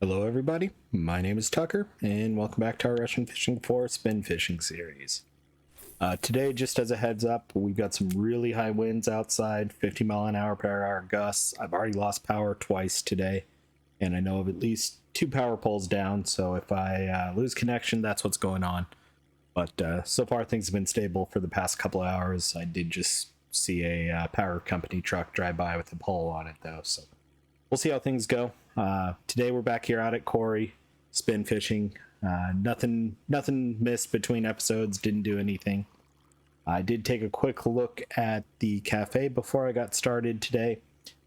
Hello, everybody. My name is Tucker, and welcome back to our Russian Fishing for Spin Fishing series. Today, just as a heads up, we've got some really high winds outside, 50-mile-an-hour per hour gusts. I've already lost power twice today, and I know of at least 2 power poles down, so if I lose connection, that's what's going on. But so far, things have been stable for the past couple of hours. I did just see a power company truck drive by with a pole on it, though, so we'll see how things go. Today we're back here out at Corey, spin fishing. Nothing missed between episodes. Didn't do anything. I did take a quick look at the cafe before I got started today.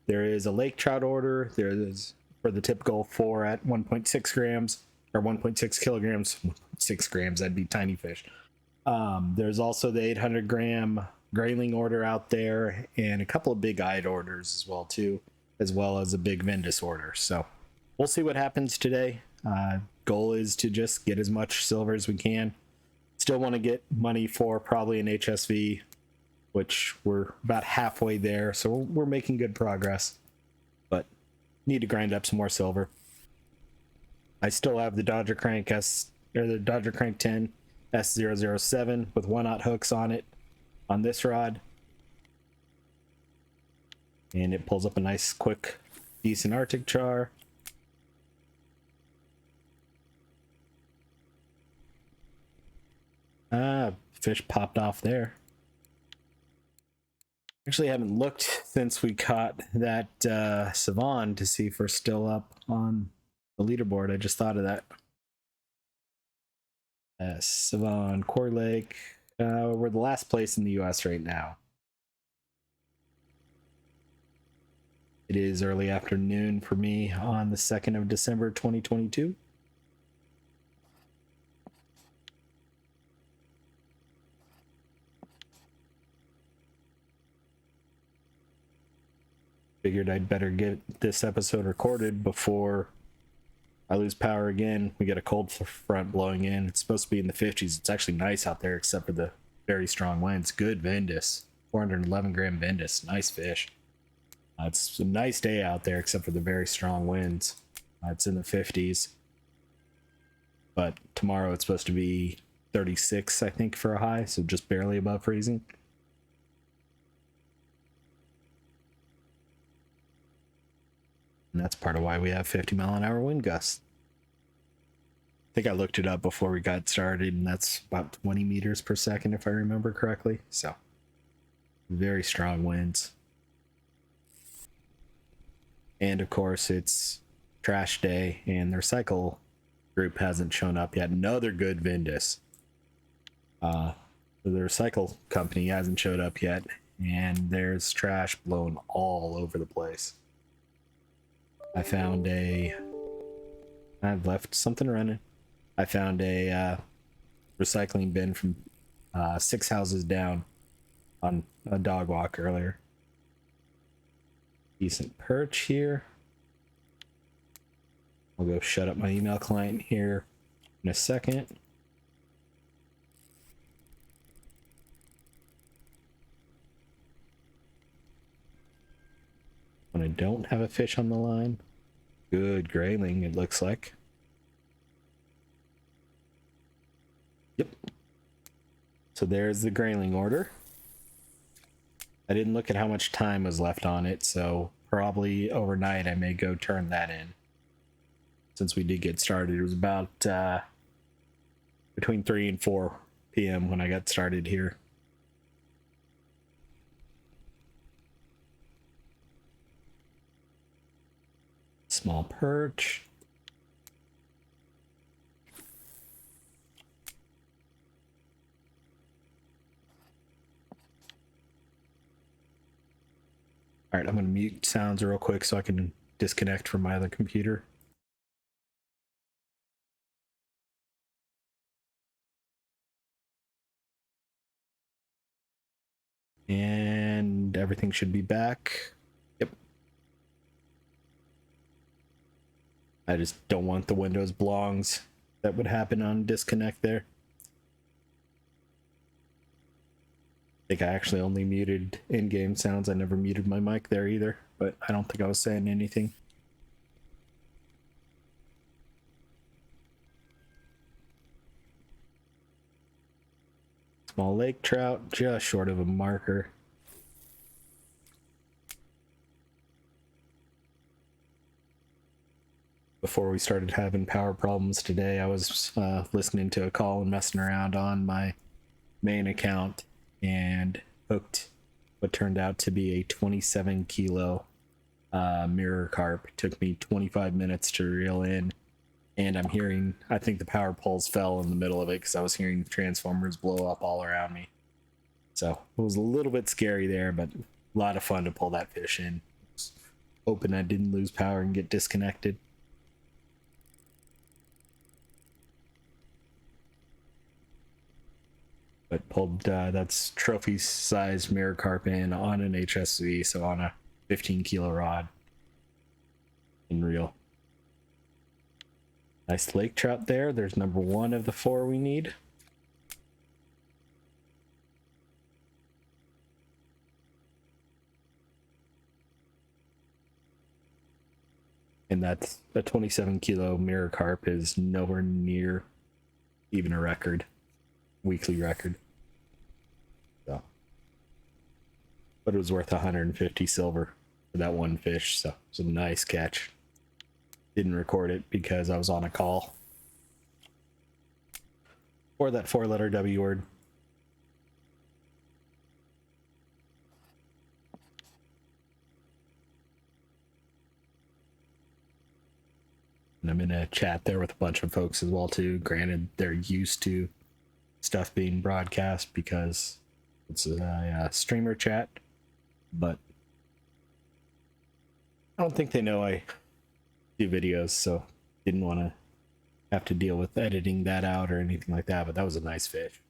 There is a lake trout order. There is for the typical 4 at 1.6 grams or 1.6 kilograms. 6 grams, that'd be tiny fish. There's also the 800-gram grayling order out there, and a couple of big eyed orders as well too, as well as a big Vendus order. So we'll see what happens today. Goal is to just get as much silver as we can. Still want to get money for probably an HSV, which we're about halfway there. So we're making good progress, but need to grind up some more silver. I still have the Dodger Crank the Dodger Crank 10 S007 with 1/0 hooks on it on this rod. And it pulls up a nice, quick, decent Arctic char. Fish popped off there. Actually, I haven't looked since we caught that Savon to see if we're still up on the leaderboard. I just thought of that. Savon, Core Lake. We're the last place in the US right now. It is early afternoon for me on the 2nd of December, 2022. Figured I'd better get this episode recorded before I lose power again. We get a cold front blowing in. It's supposed to be in the 50s. It's actually nice out there, except for the very strong winds. Good Vendus, 411-gram Vendus. Nice fish. It's a nice day out there, except for the very strong winds. It's in the 50s. But tomorrow it's supposed to be 36, I think, for a high, so just barely above freezing. And that's part of why we have 50-mile-an-hour wind gusts. I think I looked it up before we got started, and that's about 20 meters per second, if I remember correctly. So, very strong winds. And of course, it's trash day, and their cycle group hasn't shown up yet. Another good Vendus. The recycle company hasn't showed up yet, and there's trash blown all over the place. I've left something running. I found a recycling bin from 6 houses down on a dog walk earlier. Decent perch here. I'll go shut up my email client here in a second. When I don't have a fish on the line. Good grayling, it looks like. Yep. So there's the grayling order. I didn't look at how much time was left on it, so probably overnight I may go turn that in. Since we did get started, it was about between 3 and 4 p.m. when I got started here. Small perch. All right, I'm going to mute sounds real quick so I can disconnect from my other computer. And everything should be back. Yep. I just don't want the Windows blongs that would happen on disconnect there. I think I actually only muted in-game sounds. I never muted my mic there either, but I don't think I was saying anything. small lake trout, just short of a marker. Before we started having power problems today, I was listening to a call and messing around on my main account and hooked what turned out to be a 27 kilo mirror carp. It took me 25 minutes to reel in, and I think the power poles fell in the middle of it because I was hearing the transformers blow up all around me. So it was a little bit scary there, but a lot of fun to pull that fish in. Hoping I didn't lose power and get disconnected. But pulled that's trophy size mirror carp in on an HSV, so on a 15 kilo rod in reel. Nice lake trout there. There's number 1 of the 4 we need. And that's a 27 kilo mirror carp is nowhere near even a record, weekly record. So, but it was worth 150 silver for that one fish. So it was a nice catch. Didn't record it because I was on a call. Or that 4-letter W word. And I'm in a chat there with a bunch of folks as well too. Granted, they're used to stuff being broadcast because it's a streamer chat, but I don't think they know I do videos, so didn't want to have to deal with editing that out or anything like that. But that was a nice fish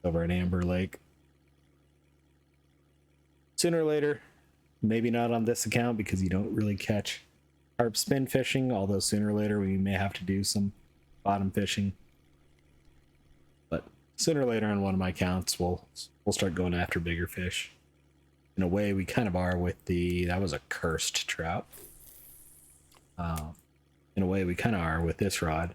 over at Amber Lake. Sooner or later, maybe not on this account because you don't really catch carp spin fishing, although sooner or later we may have to do some bottom fishing. But sooner or later on one of my accounts we'll start going after bigger fish. In a way we kind of are with that was a cursed trout. In a way we kind of are with this rod.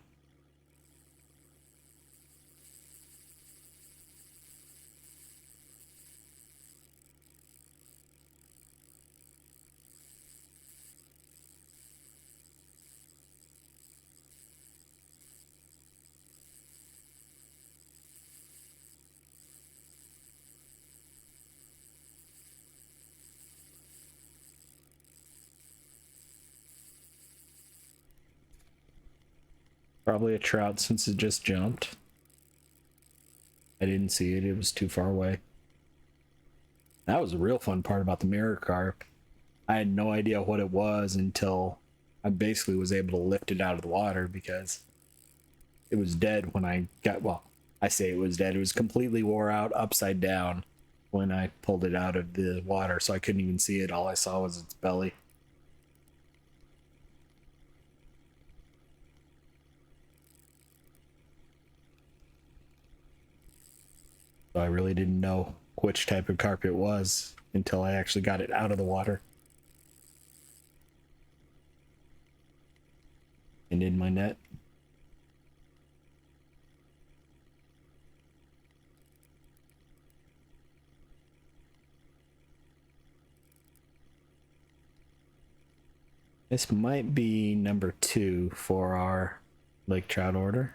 Probably a trout since it just jumped. I didn't see it. It was too far away. That was the real fun part about the mirror carp. I had no idea what it was until I basically was able to lift it out of the water because it was dead when I got, well, I say it was dead. It was completely wore out upside down when I pulled it out of the water, so I couldn't even see it. All I saw was its belly. So I really didn't know which type of carp it was until I actually got it out of the water and in my net. This might be number 2 for our lake trout order.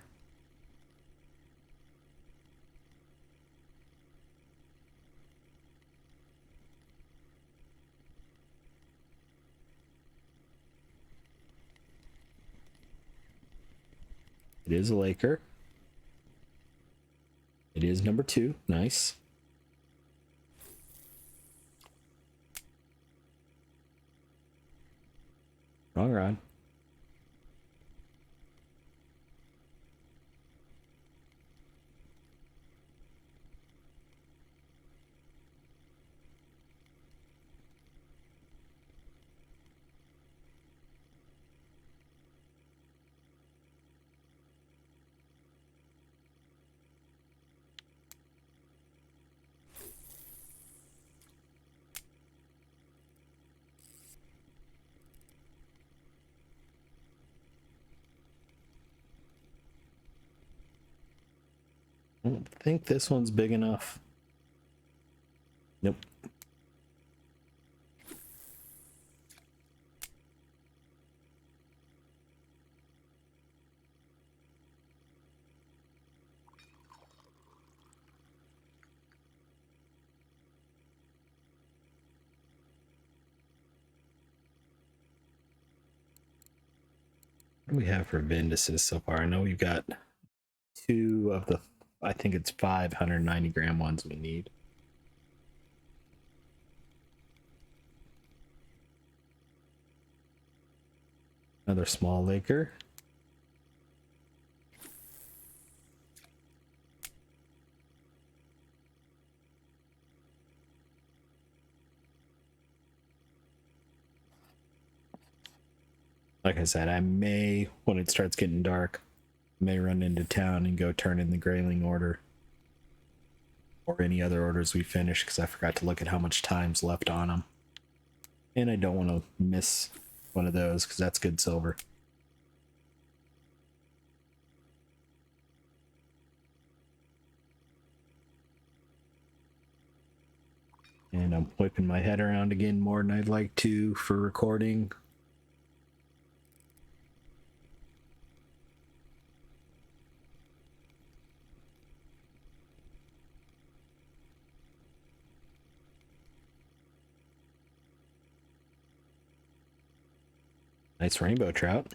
It is a Laker. It is number 2. Nice. Wrong rod. I don't think this one's big enough. Nope. What do we have for Vindices so far? I know we've got two of the, I think it's 590-gram ones we need. Another small Laker. Like I said, I may, when it starts getting dark, may run into town and go turn in the Grayling order. Or any other orders we finish, because I forgot to look at how much time's left on them. And I don't want to miss one of those, because that's good silver. And I'm whipping my head around again more than I'd like to for recording. Nice rainbow trout.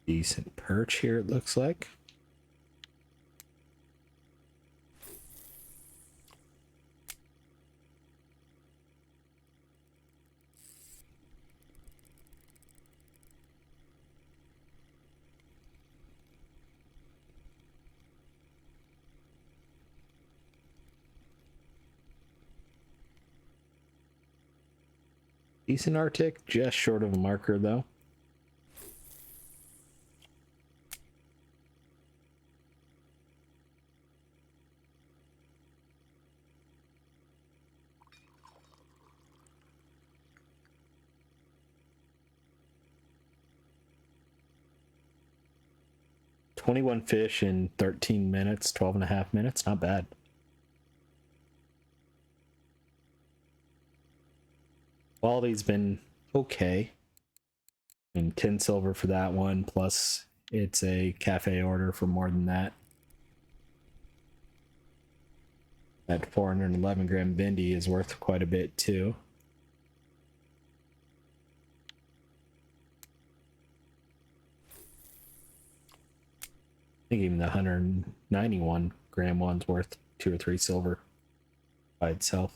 Decent perch here, it looks like. Decent Arctic, just short of a marker though. "21 fish in 13 minutes, 12 and a half minutes. Not bad. Quality's been okay. And 10 silver for that one, plus it's a cafe order for more than that. That 411-gram Bindi is worth quite a bit too. I think even the 191-gram one's worth 2 or 3 silver by itself.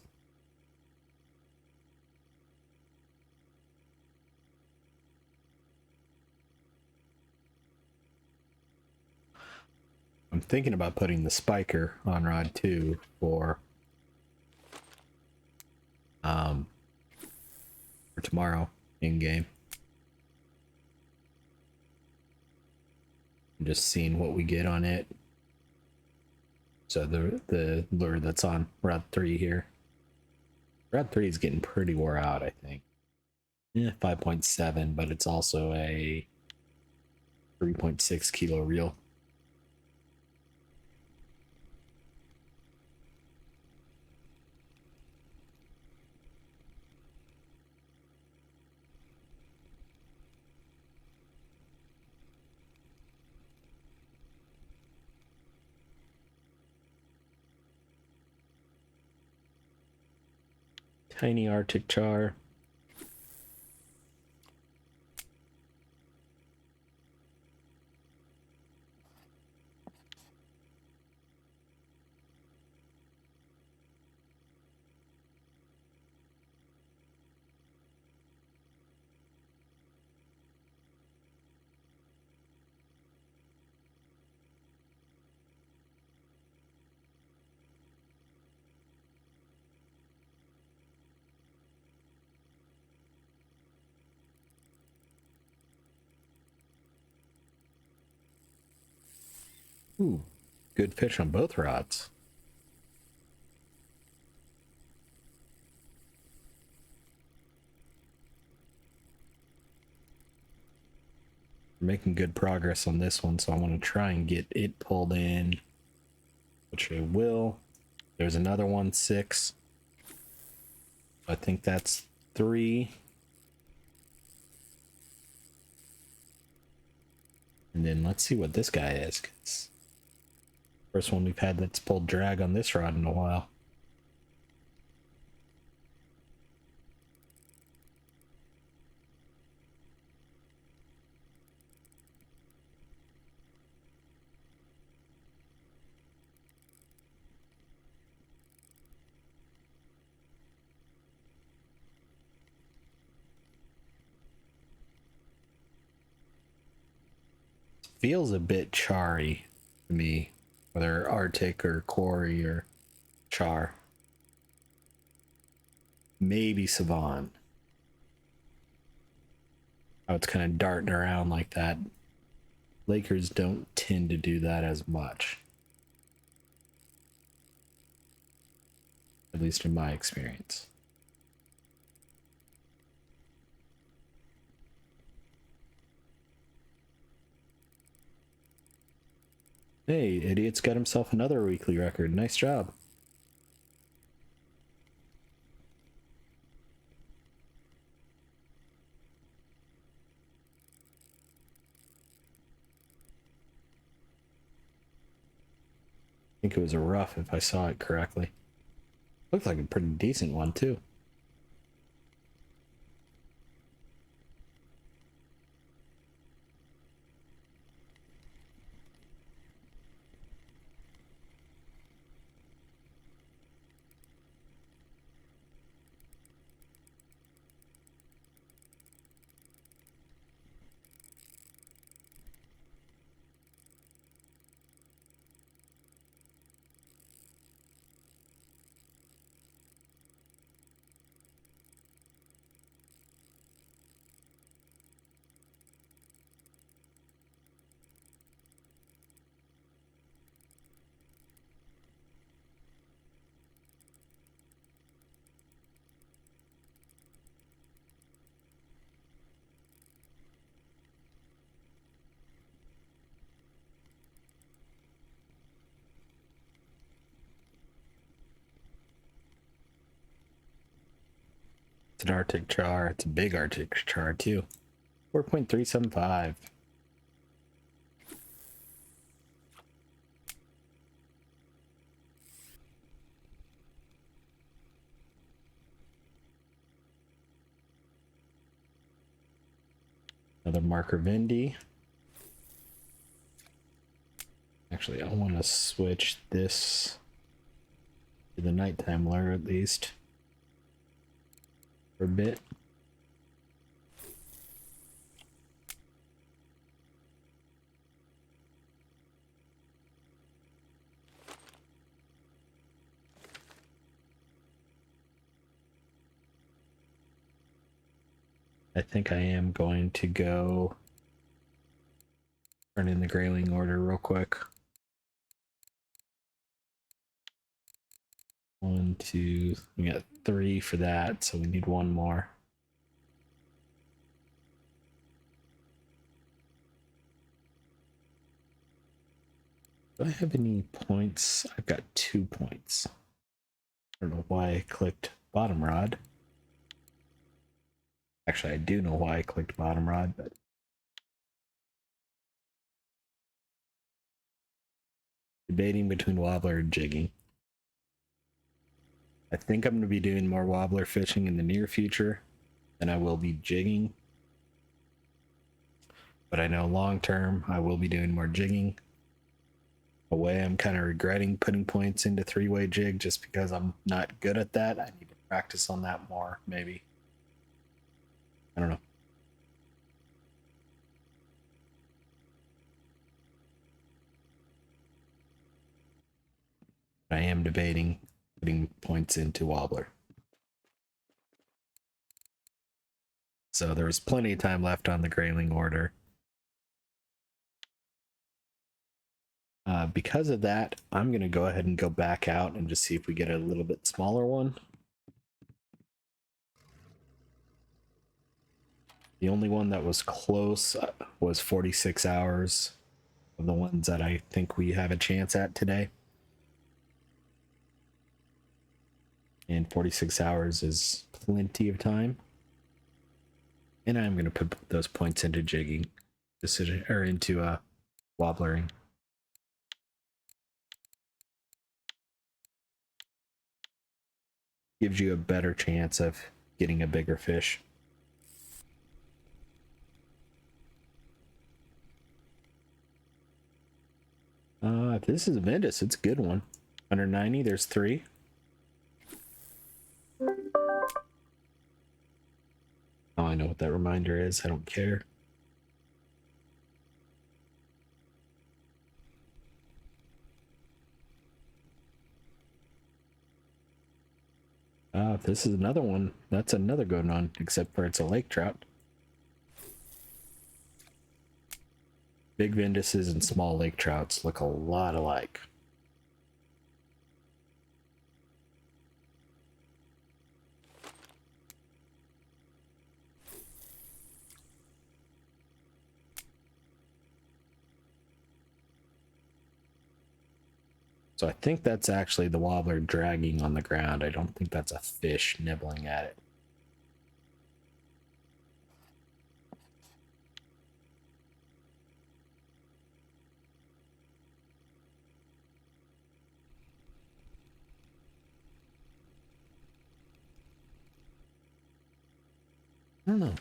I'm thinking about putting the spiker on rod 2 for tomorrow in game. I'm just seeing what we get on it. So the lure that's on rod 3 here. Rod 3 is getting pretty wore out, I think. Yeah, 5.7, but it's also a 3.6 kilo reel. Tiny Arctic char. Ooh, good fish on both rods. We're making good progress on this one, so I want to try and get it pulled in, which I will. There's another one, 6. I think that's 3. And then let's see what this guy is, 'cause first one we've had that's pulled drag on this rod in a while. Feels a bit charry to me, whether Arctic or Quarry or Char. Maybe Savan. How it's kind of darting around like that. Lakers don't tend to do that as much. At least in my experience. Hey, Idiot's got himself another weekly record. Nice job. I think it was a rough if I saw it correctly. Looked like a pretty decent one too. It's an Arctic char. It's a big Arctic char too. 4.375. Another marker Vindy. Actually, I want to switch this to the nighttime lure at least for a bit. I think I am going to go turn in the grayling order real quick. 1, 2, we got 3 for that, so we need 1 more. Do I have any points? I've got 2 points. I don't know why I clicked bottom rod. Actually, I do know why I clicked bottom rod, but debating between wobbler and jigging. I think I'm going to be doing more wobbler fishing in the near future than I will be jigging. But I know long term I will be doing more jigging. A way I'm kind of regretting putting points into 3-way jig just because I'm not good at that. I need to practice on that more, maybe. I don't know. I am debating putting points into wobbler. So there's plenty of time left on the grayling order. Because of that, I'm going to go ahead and go back out and just see if we get a little bit smaller one. The only one that was close was 46 hours of the ones that I think we have a chance at today. And 46 hours is plenty of time. And I'm going to put those points into jigging decision or into wobblering. Gives you a better chance of getting a bigger fish. If this is a Ventus, it's a good one. 190, there's 3. Oh, I know what that reminder is. I don't care. If this is another one, that's another good one, except for it's a lake trout. Big Ventuses and small lake trouts look a lot alike. So I think that's actually the wobbler dragging on the ground. I don't think that's a fish nibbling at it. I don't know.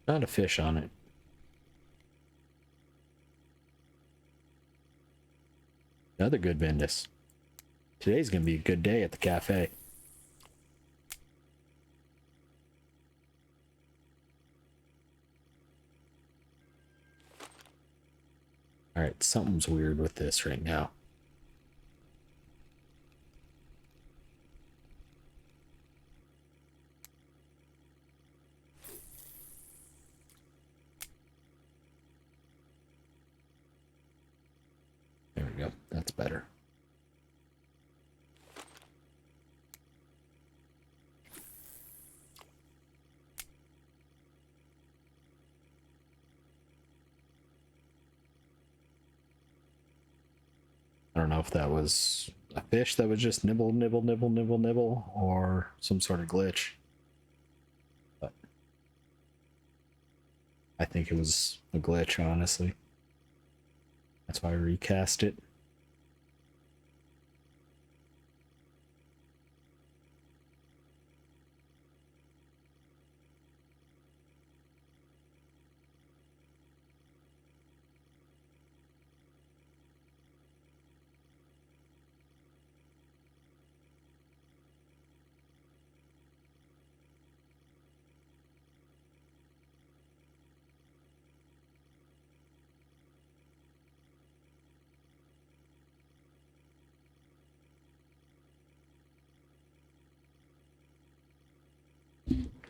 Not a fish on it. Another good Ventus. Today's gonna be a good day at the cafe. Alright, something's weird with this right now. There we go. That's better. I don't know if that was a fish that was just nibble, nibble, nibble, nibble, nibble, or some sort of glitch. But I think it was a glitch, honestly. That's why I recast it.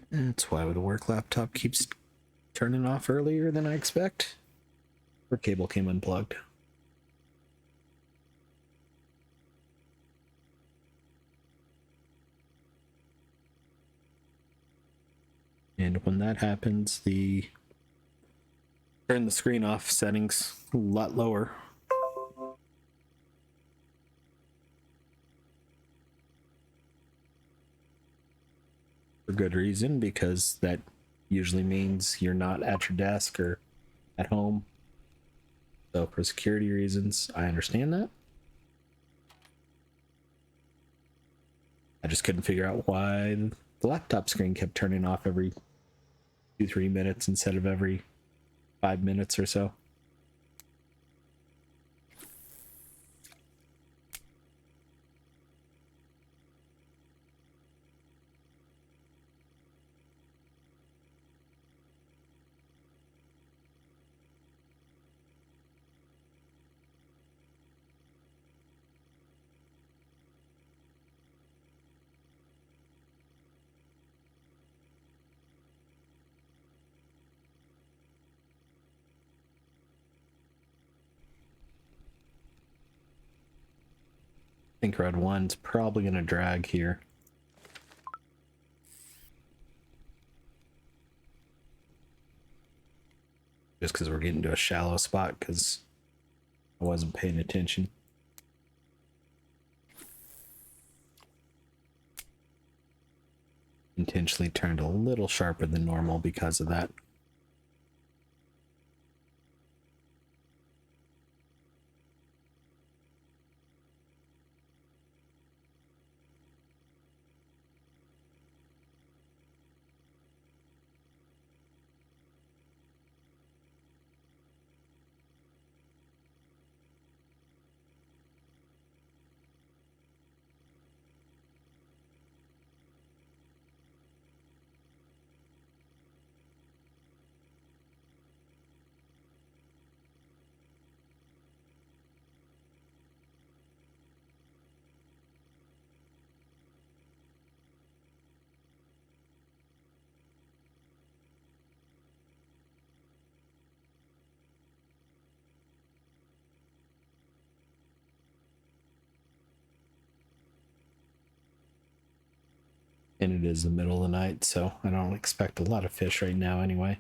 That's why the work laptop keeps turning off earlier than I expect. Her cable came unplugged. And when that happens, turn the screen off settings a lot lower. For good reason, because that usually means you're not at your desk or at home. So for security reasons, I understand that. I just couldn't figure out why the laptop screen kept turning off every 2-3 minutes instead of every 5 minutes or so. think red one's probably gonna drag here. Just because we're getting to a shallow spot because I wasn't paying attention. Intentionally turned a little sharper than normal because of that. And it is the middle of the night, so I don't expect a lot of fish right now anyway.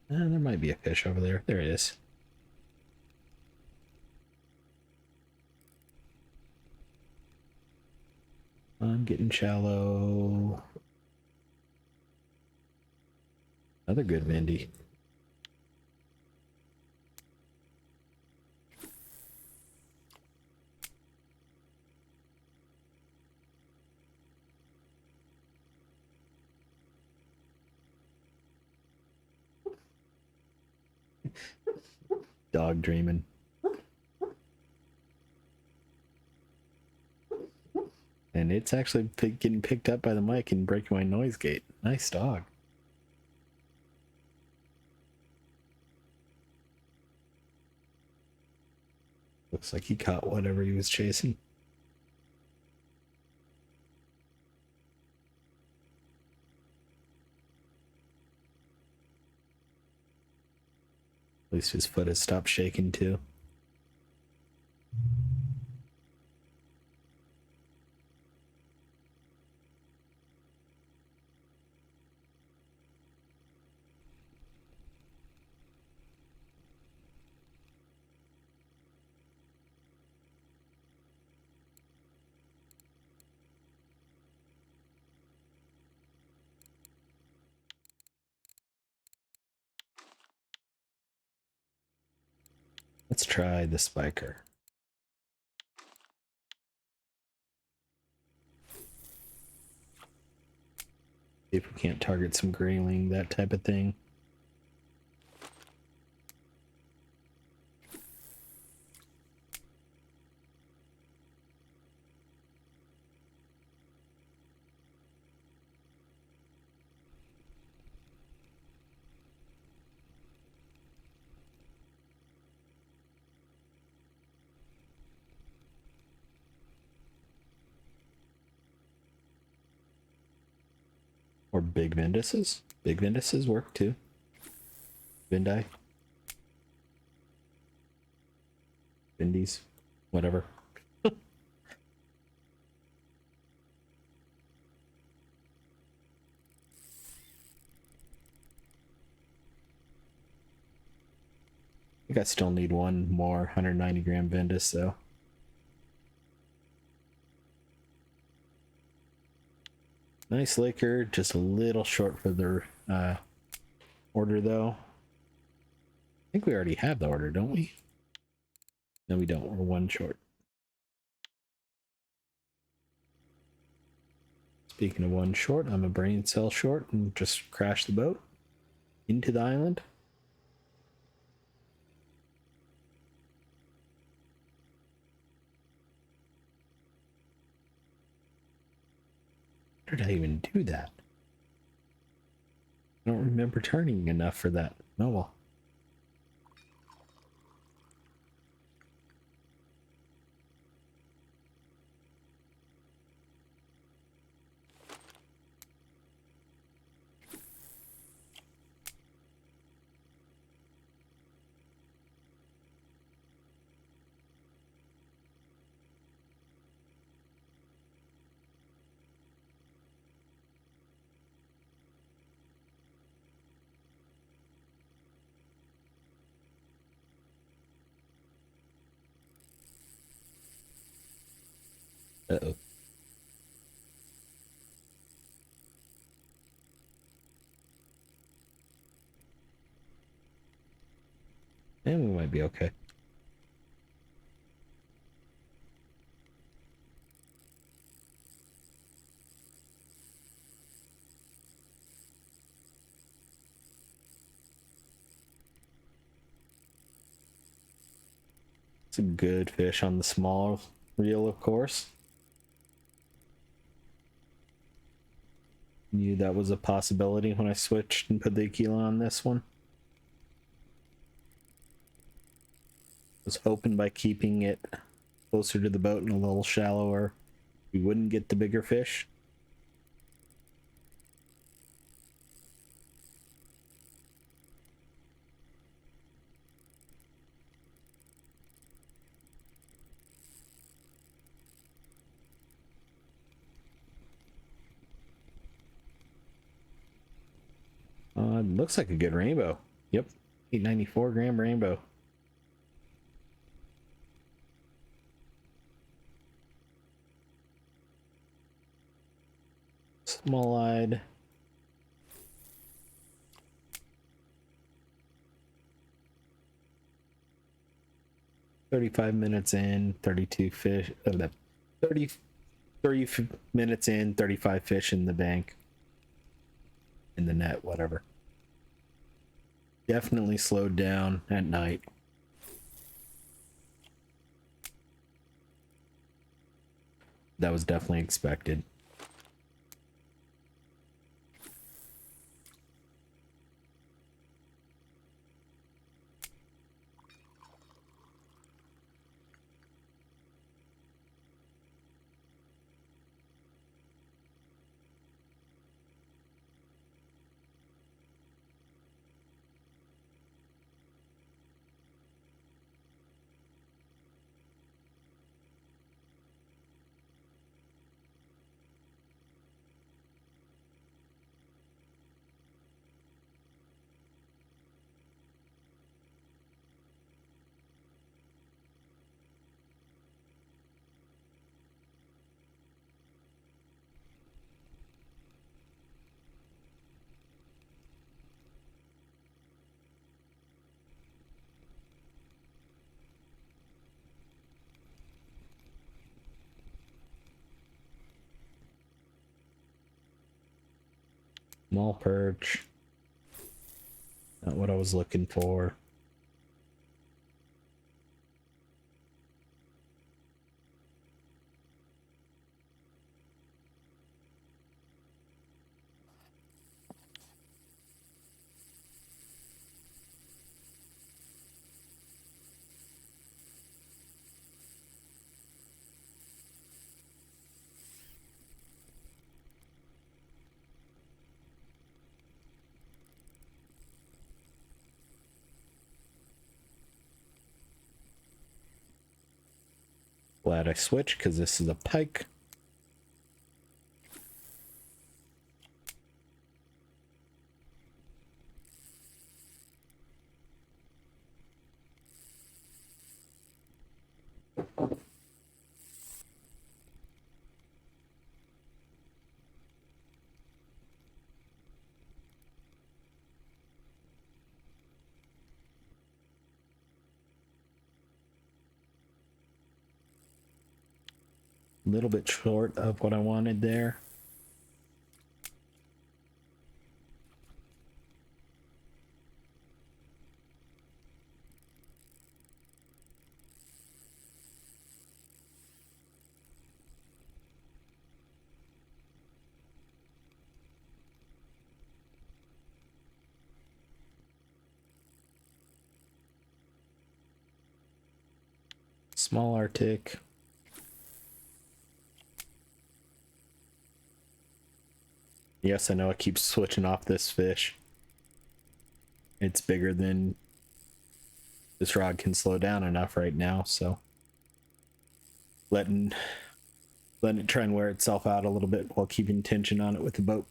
There might be a fish over there. There it is. I'm getting shallow. Another good Mindy. Dog dreaming. And it's actually getting picked up by the mic and breaking my noise gate. Nice dog. Looks like he caught whatever he was chasing. At least his foot has stopped shaking too. Let's try the spiker. See if we can't target some grayling, that type of thing. Or big Venduses. Big Venduses work too. Vindi. Vindies. Whatever. think I still need one more 190 gram Ventus, so. Nice liquor, just a little short for the order though. I think we already have the order, don't we? No, we don't. We're one short. Speaking of one short, I'm a brain cell short and just crashed the boat into the island. How did I even do that? I don't remember turning enough for that. Oh well. Uh-oh. And we might be okay. It's a good fish on the small reel, of course. Knew that was a possibility when I switched and put the Aquila on this one. Was hoping by keeping it closer to the boat and a little shallower, we wouldn't get the bigger fish. Looks like a good rainbow. Yep, 894 gram rainbow. Small-eyed. "35 minutes in, 32 fish. 30 minutes in, 35 fish in the bank. In the net, whatever. Definitely slowed down at night. That was definitely expected. Small perch. Not what I was looking for. Glad I switched because this is a pike. little bit short of what I wanted there. Small Arctic. Yes, I know I keep switching off this fish. It's bigger than this rod can slow down enough right now, so letting it try and wear itself out a little bit while keeping tension on it with the boat.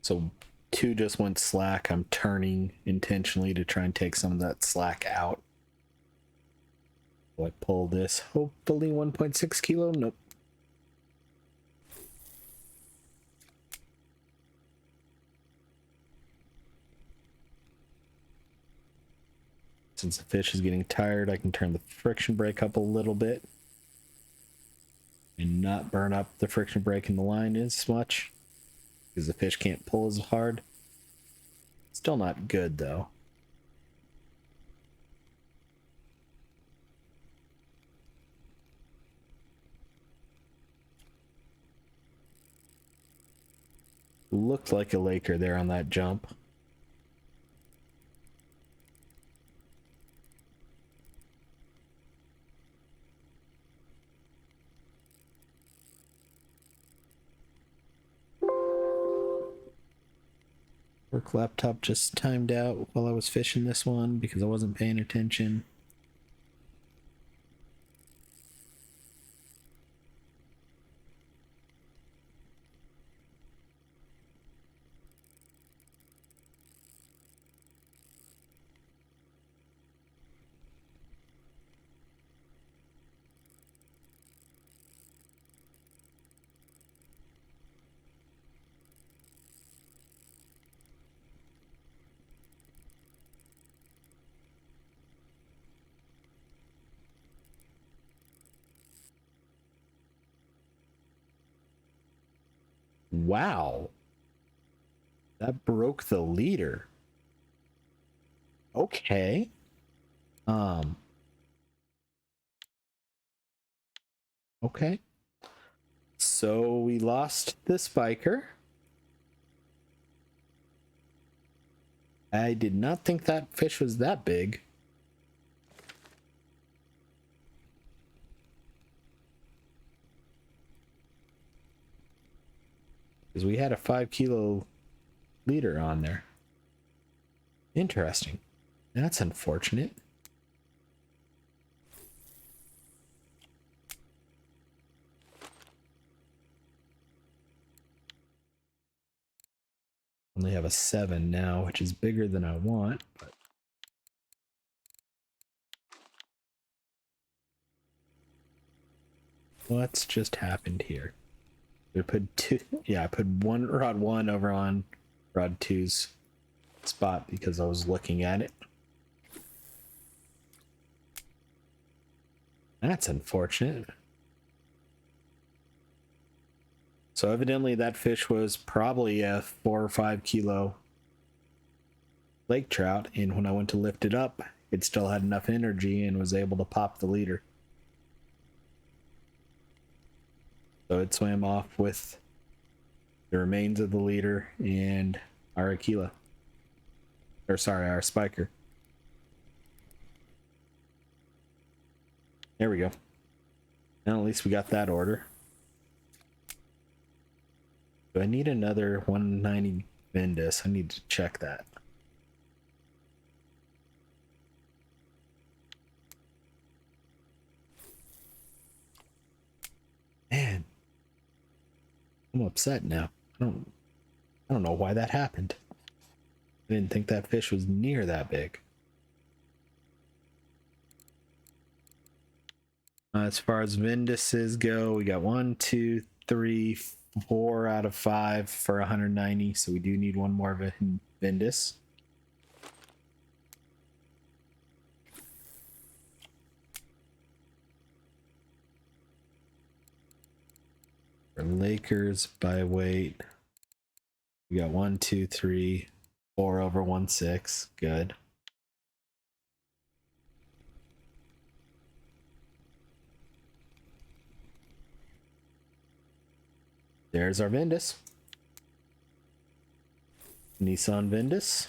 So 2 just went slack. I'm turning intentionally to try and take some of that slack out. Will I pull this? Hopefully 1.6 kilo? Nope. Since the fish is getting tired, I can turn the friction brake up a little bit and not burn up the friction brake in the line as much because the fish can't pull as hard. Still not good though. Looked like a Laker there on that jump. Work laptop just timed out while I was fishing this one because I wasn't paying attention. Wow. That broke the leader. Okay. Okay. So we lost this biker. I did not think that fish was that big. Because we had a 5 kilo leader on there. Interesting. That's unfortunate. Only have a 7 now, which is bigger than I want, but what's just happened here? I put 2, yeah, I put rod 1 over on rod 2's spot because I was looking at it. That's unfortunate. So evidently that fish was probably a 4 or 5 kilo lake trout, and when I went to lift it up, it still had enough energy and was able to pop the leader. So it swam off with the remains of the leader, and our Aquila. Or sorry, our Spiker. There we go. Now at least we got that order. Do I need another 190 Vindus? I need to check that. Man, I'm upset now. I don't know why that happened. I didn't think that fish was near that big. As far as Vinduses go, we got 1, 2, 3, 4 out of 5 for 190. So we do need one more Vindus. For Lakers by weight, we got 1, 2, 3, 4 over 1/6. Good. There's our Vindus. Nissan Vindus.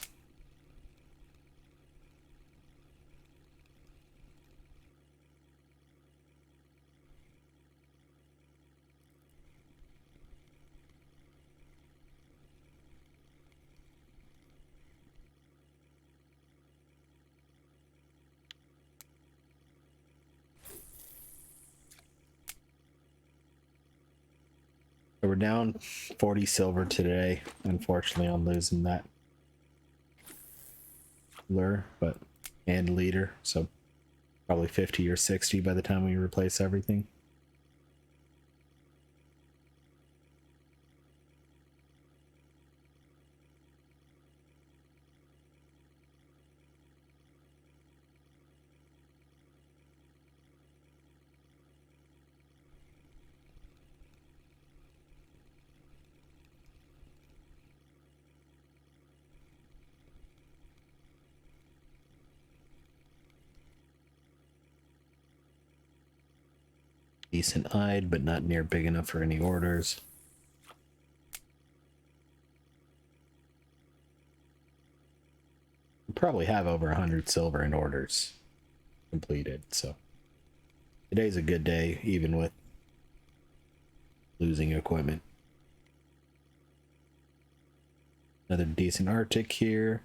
So we're down 40 silver today. Unfortunately, I'm losing that lure, and leader. So probably 50 or 60 by the time we replace everything. Decent eyed, but not near big enough for any orders. We probably have over 100 silver in orders completed, so today's a good day, even with losing equipment. Another decent Arctic here.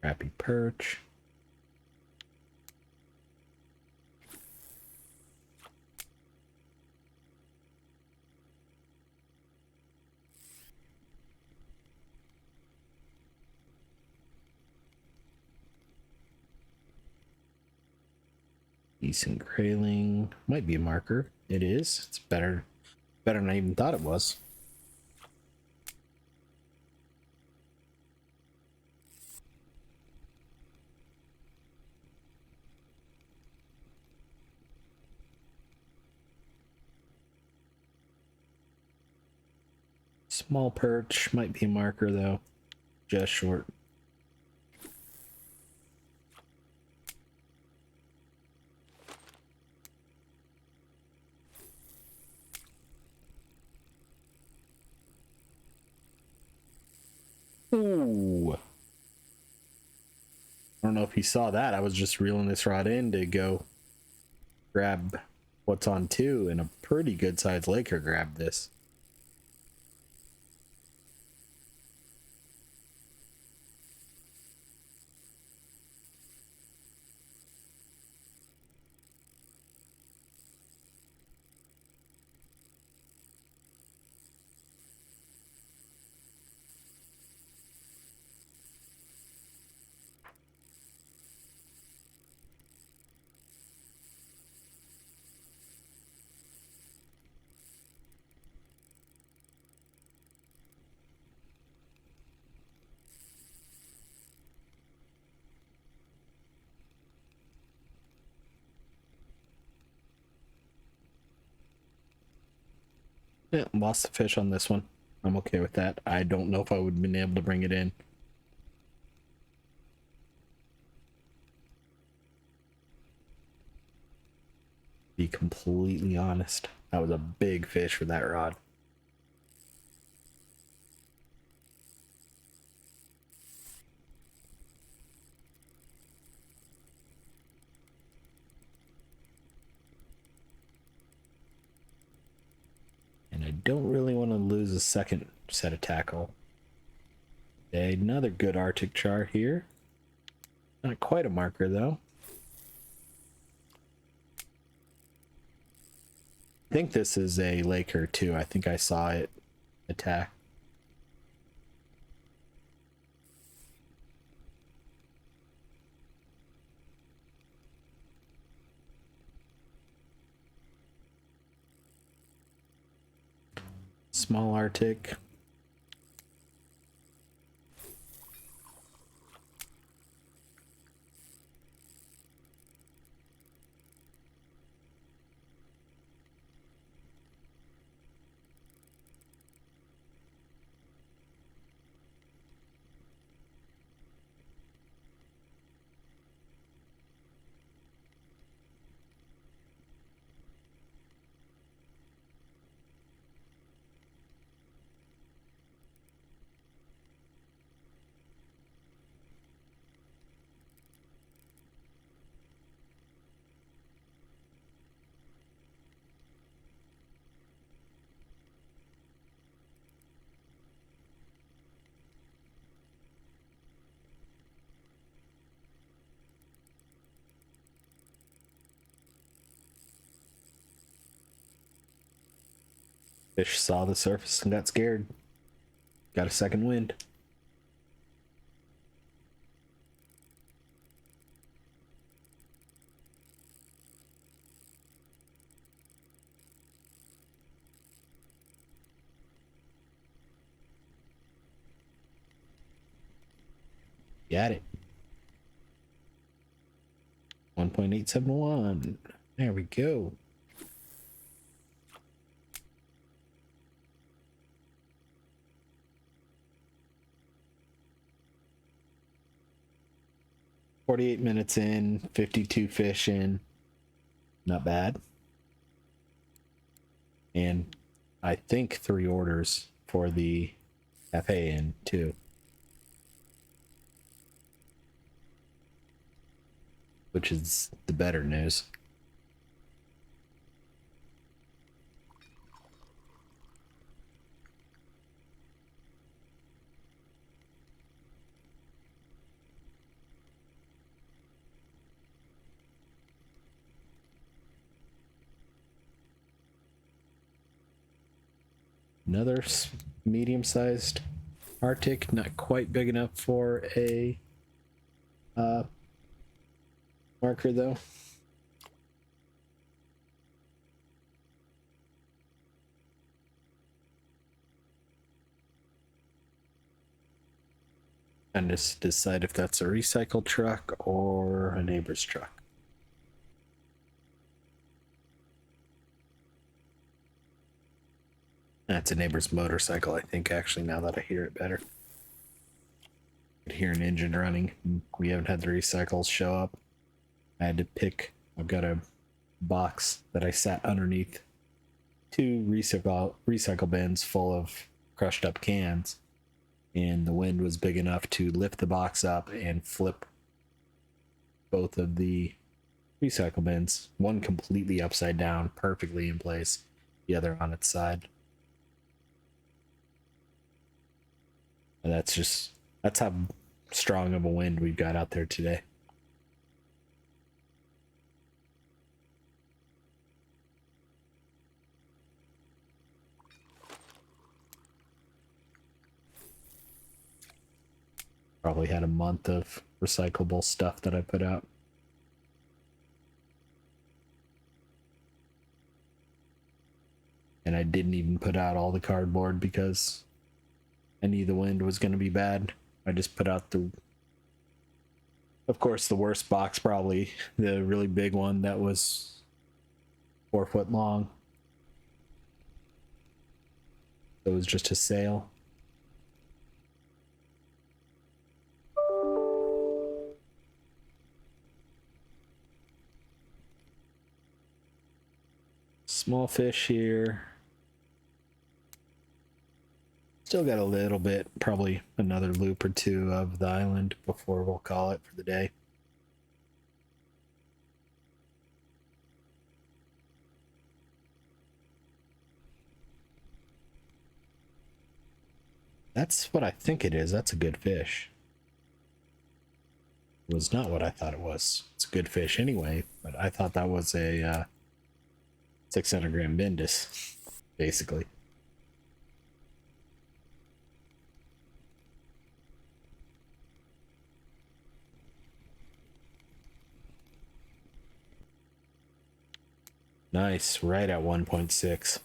Crappy perch. Decent grayling. Might be a marker. It is. It's better than I even thought it was. Small perch. Might be a marker though. Just short. Ooh. I don't know if you saw that. I was just reeling this rod in to go grab what's on 2, and a pretty good sized Laker grabbed this. Yeah, lost the fish on this one. I'm okay with that. I don't know if I would have been able to bring it in. Be completely honest. That was a big fish for that rod. And I don't really want to lose a second set of tackle. Another good Arctic char here. Not quite a marker though. I think this is a Laker too. I think I saw it attack. Small Arctic. Fish saw the surface and got scared. Got a second wind. Got it. 1.871. There we go. $48 minutes in, 52 fish in. Not bad. And I think 3 orders for the cafe in too. Which is the better news. Another medium-sized Arctic, not quite big enough for a marker though. And just decide if that's a recycle truck or a neighbor's truck. That's a neighbor's motorcycle, I think, actually, now that I hear it better. I could hear an engine running. We haven't had the recycles show up. I had to pick, I've got a box that I sat underneath 2 recycle bins full of crushed up cans. And the wind was big enough to lift the box up and flip both of the recycle bins. One completely upside down, perfectly in place, the other on its side. And that's how strong of a wind we've got out there today. Probably had a month of recyclable stuff that I put out. And I didn't even put out all the cardboard because I knew the wind was going to be bad. I just put out of course, the worst box, probably the really big one that was 4 foot long. It was just a sail. Small fish here. Still got a little bit, probably another loop or two of the island before we'll call it for the day. That's what I think it is. That's a good fish. It was not what I thought it was. It's a good fish anyway, but I thought that was a 600 gram Bindus, basically. Nice, right at 1.6.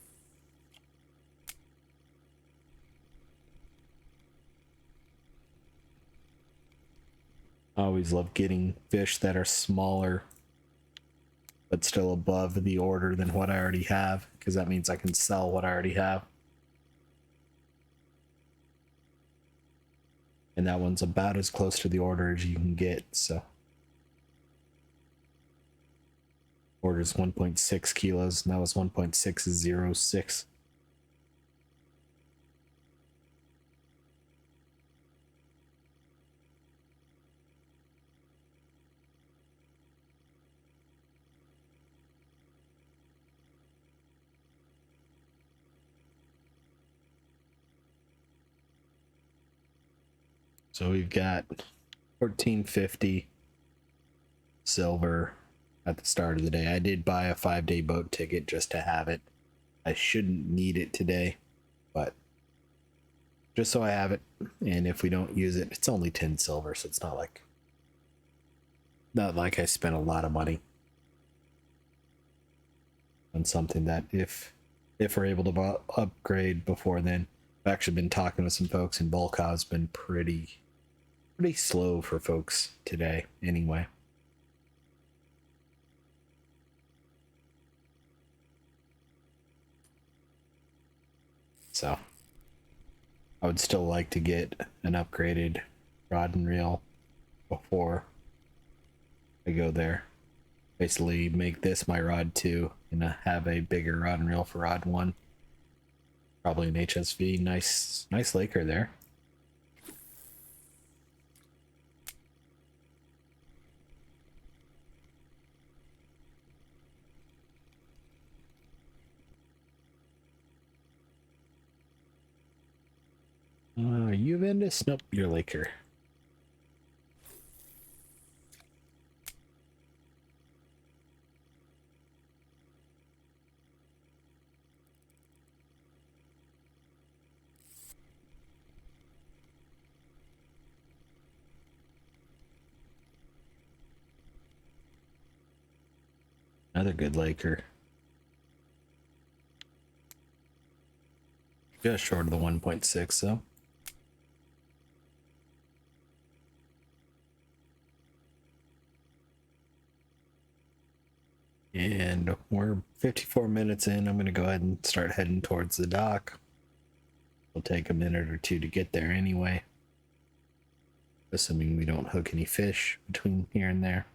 I always love getting fish that are smaller but still above the order than what I already have, because that means I can sell what I already have. And that one's about as close to the order as you can get, so. Order's 1.6 kilos, and that was 1.606. So we've got 1450 silver at the start of the day. I did buy a 5-day boat ticket just to have it. I shouldn't need it today, but just so I have it, and if we don't use it, it's only 10 silver, so it's not like I spent a lot of money on something that if we're able to upgrade before then. I've actually been talking with some folks, and Volkov's been pretty slow for folks today anyway. So I would still like to get an upgraded rod and reel before I go there. Basically make this my rod 2 and have a bigger rod and reel for rod 1. Probably an HSV. Nice Laker there. Are you Vendus? Nope, you're Laker. Another good Laker. Just short of the 1.6 though. And we're 54 minutes in. I'm going to go ahead and start heading towards the dock. It'll take a minute or two to get there anyway, assuming we don't hook any fish between here and there.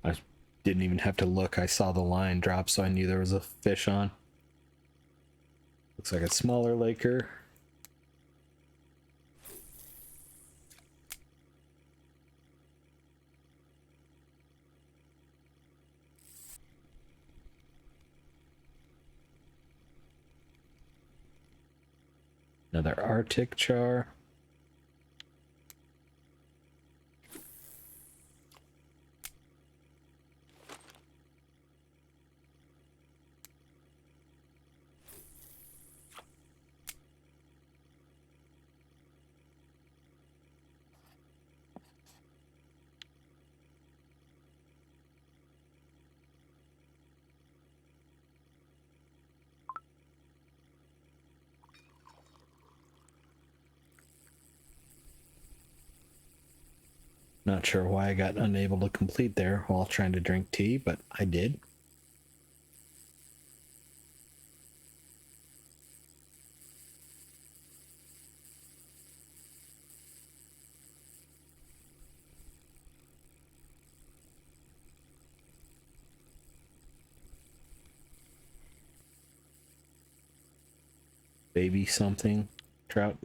I didn't even have to look. I saw the line drop, so I knew there was a fish on. Looks like a smaller Laker. Another Arctic char. Not sure why I got unable to complete there while trying to drink tea, but I did. Baby something trout.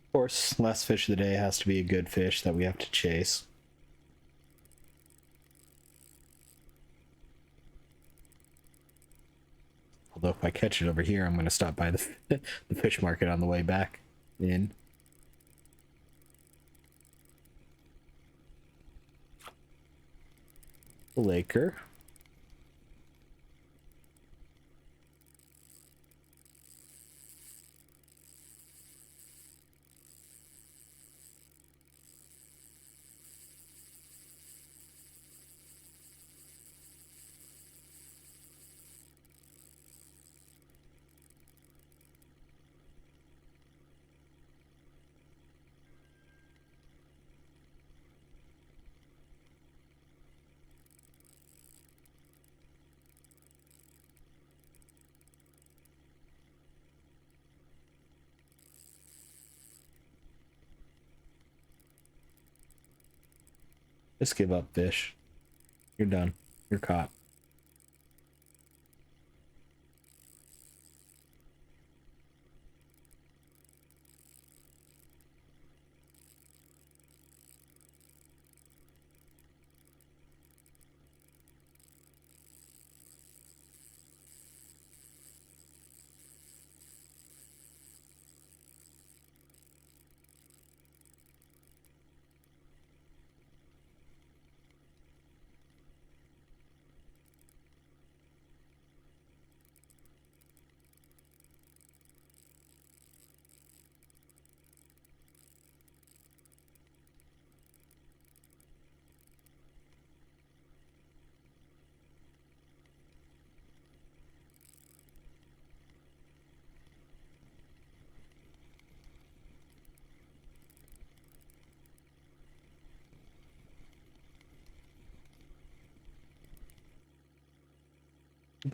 Of course, last fish of the day has to be a good fish that we have to chase. Although if I catch it over here, I'm going to stop by the fish market on the way back in. Laker. Just give up, fish. You're done. You're caught.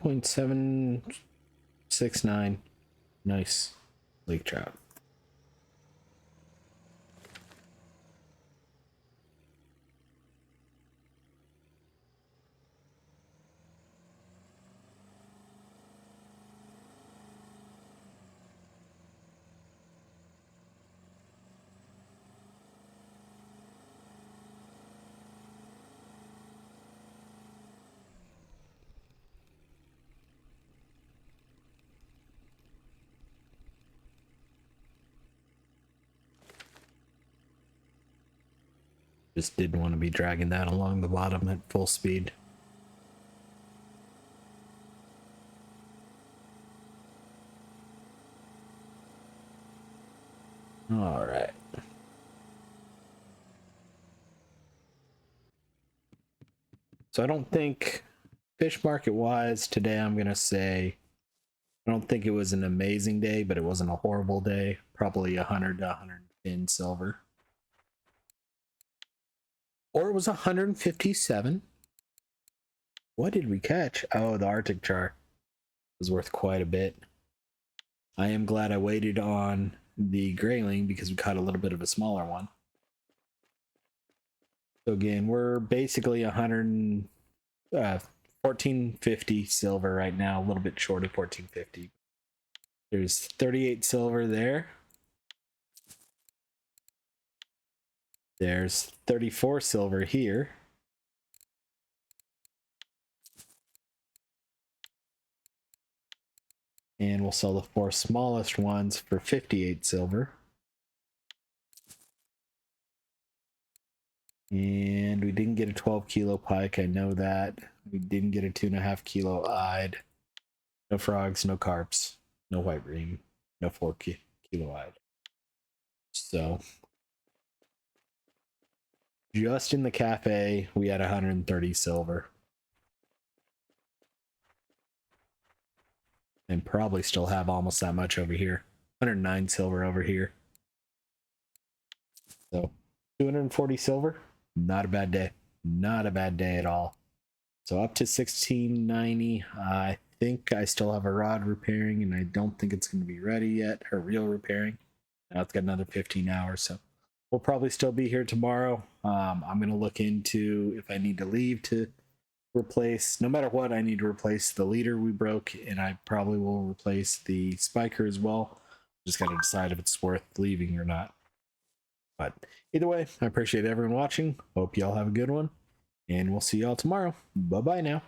.769. Nice. Lake trout. Just didn't want to be dragging that along the bottom at full speed. All right. So I don't think, fish market wise, today I'm going to say I don't think it was an amazing day, but it wasn't a horrible day. Probably 100 to 100 in silver. Or it was 157. What did we catch? Oh, the Arctic char was worth quite a bit. I am glad I waited on the grayling because we caught a little bit of a smaller one. So again, we're basically 1450 silver right now, a little bit short of 1450. There's 38 silver there. There's 34 silver here. And we'll sell the 4 smallest ones for 58 silver. And we didn't get a 12 kilo pike, I know that. We didn't get a 2.5 kilo eyed. No frogs, no carps, no white bream, no 4 kilo eyed. So just in the cafe, we had 130 silver. And probably still have almost that much over here. 109 silver over here. So 240 silver, not a bad day. Not a bad day at all. So up to 1690. I think I still have a rod repairing, and I don't think it's going to be ready yet, or reel repairing. Now it's got another 15 hours, so we'll probably still be here tomorrow. I'm going to look into if I need to leave to replace, no matter what, I need to replace the leader we broke, and I probably will replace the spiker as well. Just got to decide if it's worth leaving or not. But either way, I appreciate everyone watching. Hope y'all have a good one, and we'll see y'all tomorrow. Bye bye now.